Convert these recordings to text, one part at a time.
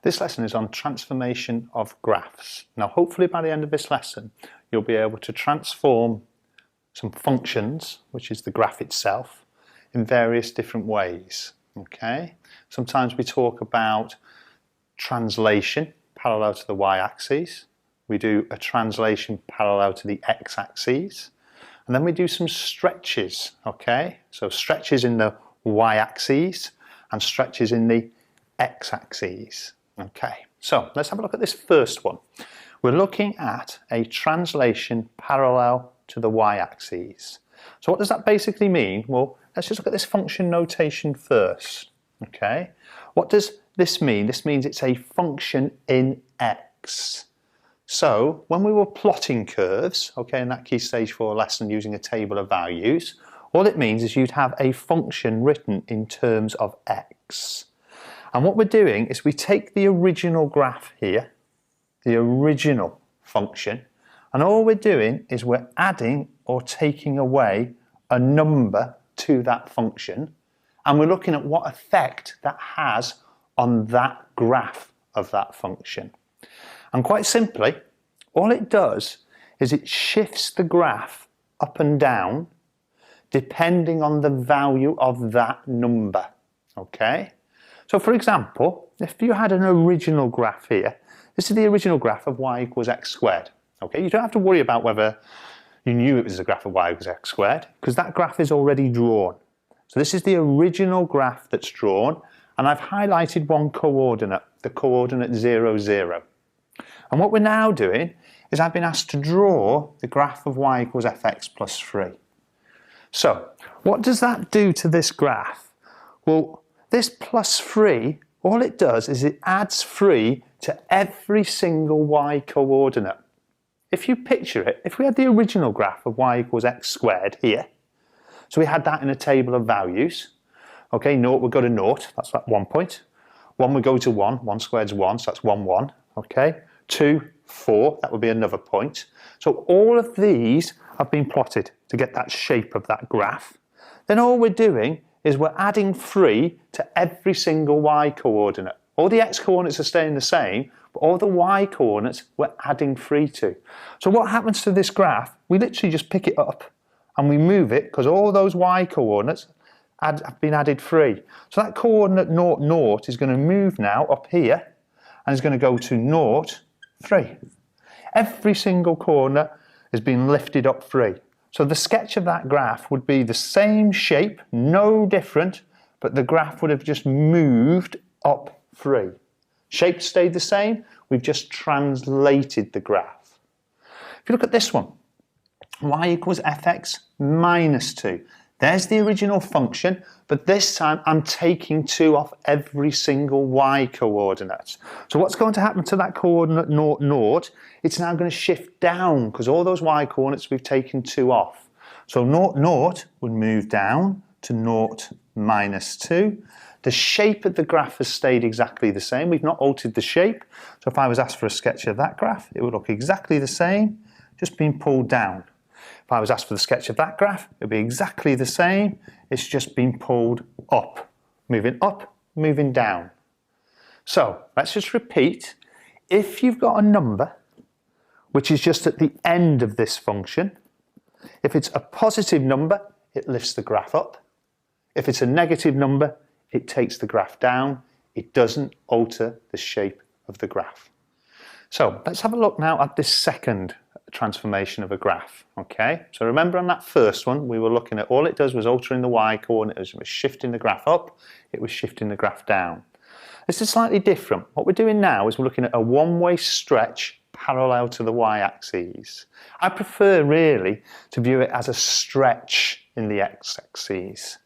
This lesson is on transformation of graphs. Now hopefully by the end of this lesson you'll be able to transform some functions, which is the graph itself, in various different ways. Okay? Sometimes we talk about translation parallel to the y-axis. We do a translation parallel to the x-axis. And then we do some stretches, okay? So stretches in the y-axis and stretches in the x-axis. Okay, so let's have a look at this first one. We're looking at a translation parallel to the y-axis. So what does that basically mean? Well, let's just look at this function notation first. Okay, what does this mean? This means it's a function in x. So when we were plotting curves, okay, in that Key Stage 4 lesson using a table of values, all it means is you'd have a function written in terms of x. And what we're doing is we take the original graph here, the original function, and all we're doing is we're adding or taking away a number to that function, and we're looking at what effect that has on that graph of that function. And quite simply, all it does is it shifts the graph up and down depending on the value of that number. Okay? So for example, if you had an original graph here, this is the original graph of y equals x squared. Okay, you don't have to worry about whether you knew it was a graph of y equals x squared, because that graph is already drawn. So this is the original graph that's drawn, and I've highlighted one coordinate, the coordinate 0, 0. And what we're now doing is I've been asked to draw the graph of y equals fx plus 3. So what does that do to this graph? Well, this plus 3, all it does is it adds 3 to every single y coordinate. If you picture it, if we had the original graph of y equals x squared here, so we had that in a table of values, okay, 0 would go to 0, that's that 1 point. 1 would go to 1, 1 squared is 1, so that's 1, 1, okay. 2, 4, that would be another point. So all of these have been plotted to get that shape of that graph. Then all we're doing is we're adding 3 to every single y coordinate. All the x coordinates are staying the same, but all the y coordinates we're adding 3 to. So what happens to this graph? We literally just pick it up and we move it, because all those y coordinates have been added 3. So that coordinate 0, 0 is going to move now up here and is going to go to 0, 3. Every single coordinate has been lifted up 3. So the sketch of that graph would be the same shape, no different, but the graph would have just moved up 3. Shape stayed the same, we've just translated the graph. If you look at this one, y equals fx minus 2. There's the original function, but this time I'm taking 2 off every single y coordinate. So what's going to happen to that coordinate 0, 0? It's now going to shift down, because all those y coordinates we've taken 2 off. So 0, 0 would move down to 0 minus 2. The shape of the graph has stayed exactly the same. We've not altered the shape. So if I was asked for a sketch of that graph, it would look exactly the same, just being pulled down. If I was asked for the sketch of that graph, it would be exactly the same. It's just been pulled up, moving down. So let's just repeat. If you've got a number which is just at the end of this function, if it's a positive number, it lifts the graph up. If it's a negative number, it takes the graph down. It doesn't alter the shape of the graph. So let's have a look now at this second transformation of a graph. Okay, so remember on that first one we were looking at all it does was altering the y coordinates. It was shifting the graph up, it was shifting the graph down. This is slightly different. What we're doing now is we're looking at a one-way stretch parallel to the y-axis. I prefer really to view it as a stretch in the x-axis.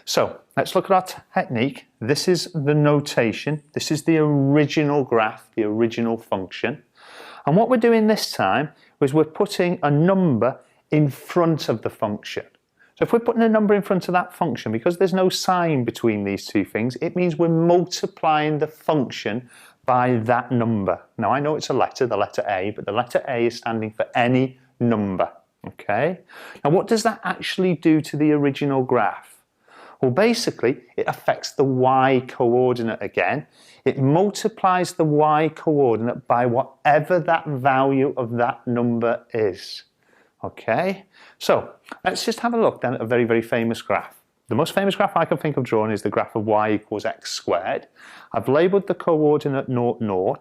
So let's look at our technique. This is the notation, this is the original graph, the original function. And what we're doing this time is we're putting a number in front of the function. So if we're putting a number in front of that function, because there's no sign between these two things, it means we're multiplying the function by that number. Now I know it's a letter, the letter A, but the letter A is standing for any number. Okay? Now what does that actually do to the original graph? Well, basically, it affects the y coordinate again. It multiplies the y coordinate by whatever that value of that number is. Okay, so let's just have a look then at a very, very famous graph. The most famous graph I can think of drawing is the graph of y equals x squared. I've labelled the coordinate 0, 0,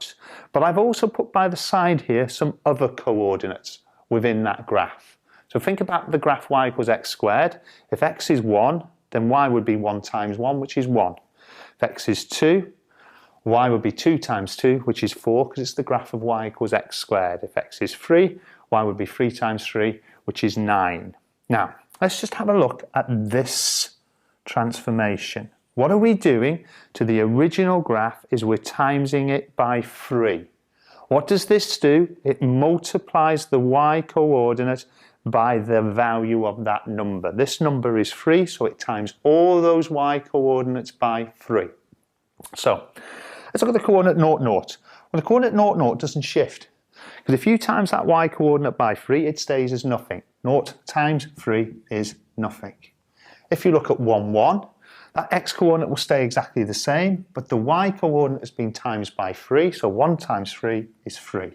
but I've also put by the side here some other coordinates within that graph. So think about the graph y equals x squared. If x is 1, then y would be 1 times 1, which is 1. If x is 2, y would be 2 times 2, which is 4, because it's the graph of y equals x squared. If x is 3, y would be 3 times 3, which is 9. Now, let's just have a look at this transformation. What are we doing to the original graph is we're timesing it by 3. What does this do? It multiplies the y coordinate by the value of that number. This number is 3, so it times all those y coordinates by 3. So, let's look at the coordinate 0, 0. Well, the coordinate 0, 0 doesn't shift. Because if you times that y coordinate by 3, it stays as nothing. 0 times 3 is nothing. If you look at 1, 1, that x coordinate will stay exactly the same, but the y coordinate has been times by 3, so 1 times 3 is 3.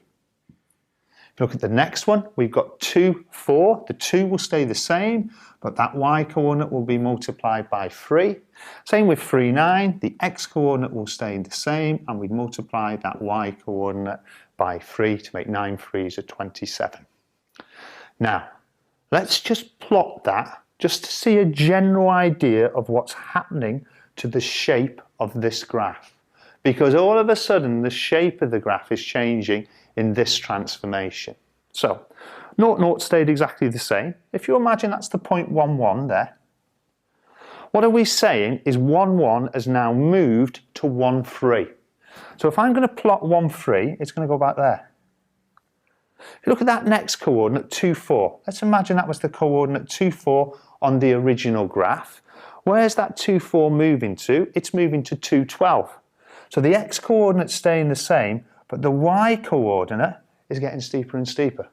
If you look at the next one, we've got 2, 4. The 2 will stay the same, but that y coordinate will be multiplied by 3. Same with 3, 9. The x coordinate will stay the same, and we multiply that y coordinate by 3 to make 9 3s are 27. Now, let's just plot that just to see a general idea of what's happening to the shape of this graph. Because all of a sudden, the shape of the graph is changing in this transformation. So, 0, 0 stayed exactly the same. If you imagine that's the point 1, 1 there, what are we saying is 1, 1 has now moved to 1, 3. So if I'm going to plot 1, 3, it's going to go back there. If you look at that next coordinate, 2, 4, let's imagine that was the coordinate 2, 4 on the original graph. Where's that 2, 4 moving to? It's moving to 2, 12. So the x coordinate's staying the same, but the y coordinate is getting steeper and steeper.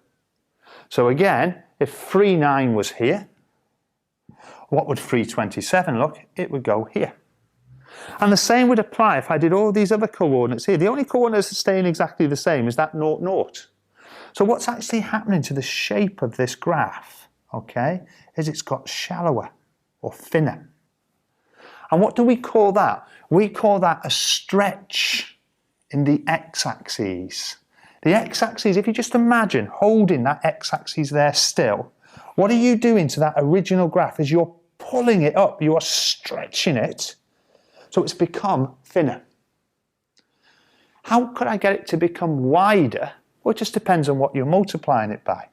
So again, if 3, 9 was here, what would 3, 27 look? It would go here. And the same would apply if I did all these other coordinates here. The only coordinates that are staying exactly the same is that 0, 0. So what's actually happening to the shape of this graph, okay, is it's got shallower or thinner. And what do we call that? We call that a stretch in the x-axis. The x-axis, if you just imagine holding that x-axis there still, what are you doing to that original graph is you're pulling it up, you are stretching it, so it's become thinner. How could I get it to become wider? Well, it just depends on what you're multiplying it by.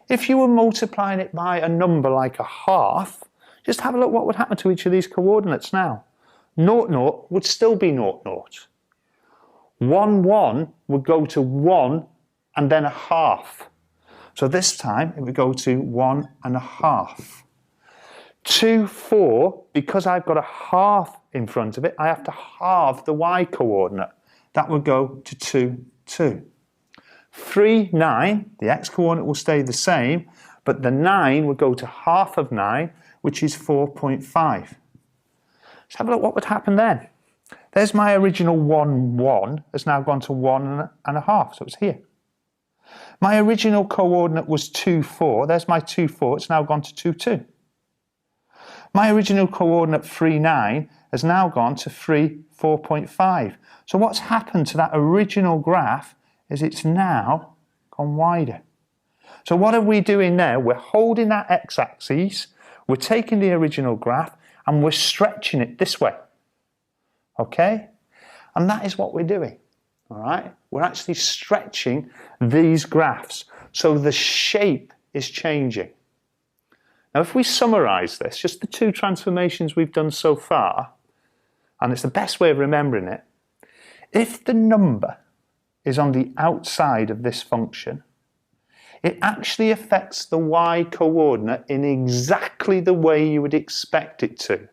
If you were multiplying it by a number like a half, just have a look what would happen to each of these coordinates now. 0, 0 would still be 0, 0. 1, 1 would go to 1 and then a half. So this time it would go to 1 and a half. 2, 4, because I've got a half in front of it, I have to halve the y coordinate. That would go to 2, 2. 3, 9, the x coordinate will stay the same, but the 9 would go to half of 9, which is 4.5. Let's have a look what would happen then. There's my original 1, 1 has now gone to 1 and a half, so it's here. My original coordinate was 2, 4. There's my 2, 4. It's now gone to 2, 2. My original coordinate 3, 9 has now gone to 3, 4.5. So what's happened to that original graph is it's now gone wider. So what are we doing now? We're holding that x-axis, we're taking the original graph and we're stretching it this way. Okay? And that is what we're doing. All right? We're actually stretching these graphs. So the shape is changing. Now, if we summarize this, just the two transformations we've done so far, and it's the best way of remembering it, if the number is on the outside of this function, it actually affects the y coordinate in exactly the way you would expect it to.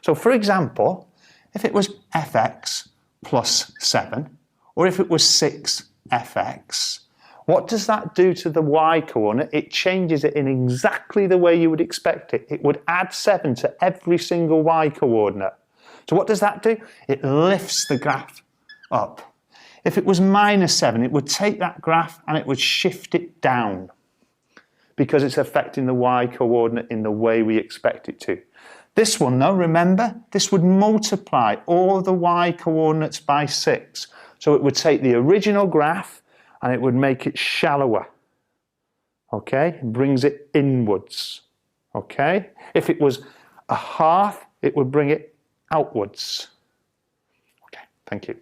So, for example, if it was fx plus 7, or if it was 6fx, What does that do to the y coordinate? It changes it in exactly the way you would expect it. It would add 7 to every single y coordinate. So what does that do? It lifts the graph up. If it was -7, it would take that graph and it would shift it down because it's affecting the y coordinate in the way we expect it to. This one, though, remember, this would multiply all the y coordinates by 6. So it would take the original graph and it would make it shallower. Okay, it brings it inwards. Okay, if it was a half, it would bring it outwards. Okay, thank you.